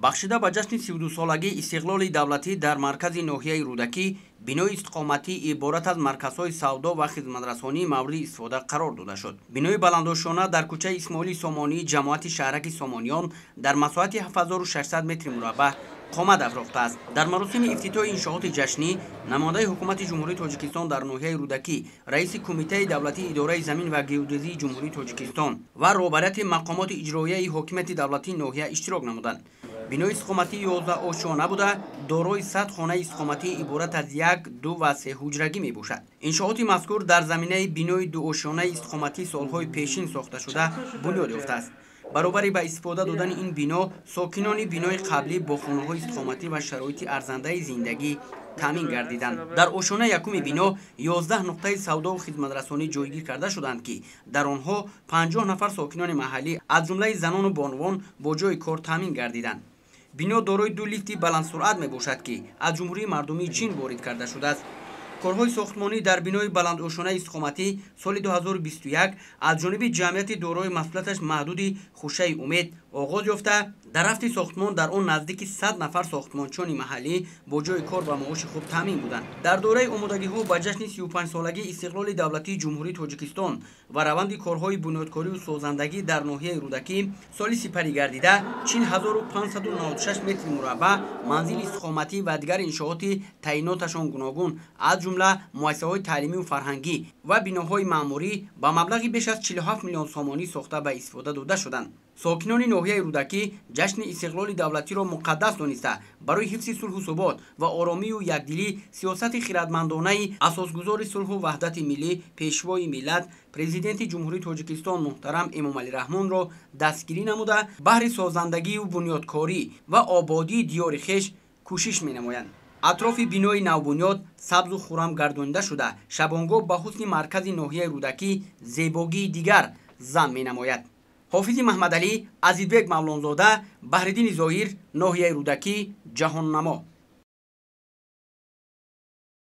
бахшида ба ҷашни 32-солагии истиқлоли давлатӣ дар маркази ноҳияи рӯдакӣ бинои истиқоматӣ иборат аз марказҳои савдо ва хизматрасонӣ мавриди истифода қарор дода шуд. Бинои баландошона дар кӯчаи Исмоили Сомонии ҷамоати шаҳраки Сомониён дар масоҳати 7600 метри мураббаъ қомат афрохтааст. Дар маросими ифтитоҳи иншооти ҷашнӣ намояндаи ҳукумати ҷумҳурии Тоҷикистон дар ноҳияи рӯдакӣ, раиси кумитаи давлатии идораи замин ва геодезии ҷумҳурии Тоҷикистон ва роҳбарияти мақомоти иҷроияи ҳокимияти давлатии ноҳия иштирок намуданд. бинои истиқоматии 11 ошона буда дорои 100 хонаи истиқоматӣ иборат аз 1, 2 ва 3 ҳуҷрагӣ мебошад. Иншооти мазкур дар заминаи бинои 2 ошонаи истиқоматӣ солҳои пешин сохта шуда бунёд ёфтааст. баробари ба истифода додани ин бино сокинони бинои қаблӣ бо хонаҳои истиқоматӣ ва шароити арзандаи зиндагӣ таъмин гардиданд. дар ошона якуми бино 11 нуқтаи савдову хизматрасонӣ ҷойгир карда шуданд ки дар онҳо 50 нафар сокинони маҳаллӣ аз ҷумлаи занону бонувон бо ҷои кор таъмин гардиданд. бино дорои 2 лифти баландсуръат мебошад ки аз ҷумҳурии мардумии Чин ворид карда шудааст. корҳои сохтмонӣ дар бинои баландошонаи истиқоматӣ соли 2021 аз ҷониби ҷамъияти дорои масъулияташ маҳдуди Хушаи Умед оғоз ёфта, дар рафти сохтмон дар он наздики 100 нафар сохтмончони маҳаллӣ бо ҷои кор ва маоши хуб таъмин буданд. дар дораи омодагиҳо ба ҷашни 35-солагии истиқлоли давлатии ҷумҳурии Тоҷикистон ва раванди корҳои бунёдкорию созандагӣ дар ноҳияи рӯдакӣ соли сипарӣ гардида 40596 метри мураббаъ манзили истиқоматӣ ва дигар иншооти таъйиноташон гуногун аз ҷумла муассисаҳои таълимию фарҳангӣ ва биноҳои маъмурӣ ба маблағи беш аз 47 миллион сомонӣ сохта ба истифода дода шуданд. сокинони ноҳияи рӯдакӣ ҷашни истиқлоли давлатиро муқаддас дониста барои ҳифзи сулҳу субот ва оромию якдилӣ сиёсати хиратмандонаи асосгузори сулҳу ваҳдати миллӣ пешвои миллат президенти ҷумҳурии Тоҷикистон муҳтарам Эмомалӣ Раҳмонро дастгирӣ намуда баҳри созандагию бунёдкорӣ ва ободии диёри хеш кӯшиш менамоянд. атрофи бинои навбунёд сабзу хуррам гардонида шуда шабонгоҳ ба ҳусни маркази ноҳияи рӯдакӣ зебогии дигар зам менамояд. ҳофизи Маҳмадалӣ, Азизбек Мавлонзода, Баҳриддини Зоҳир, ноҳияи рӯдакӣ, Ҷаҳоннамо.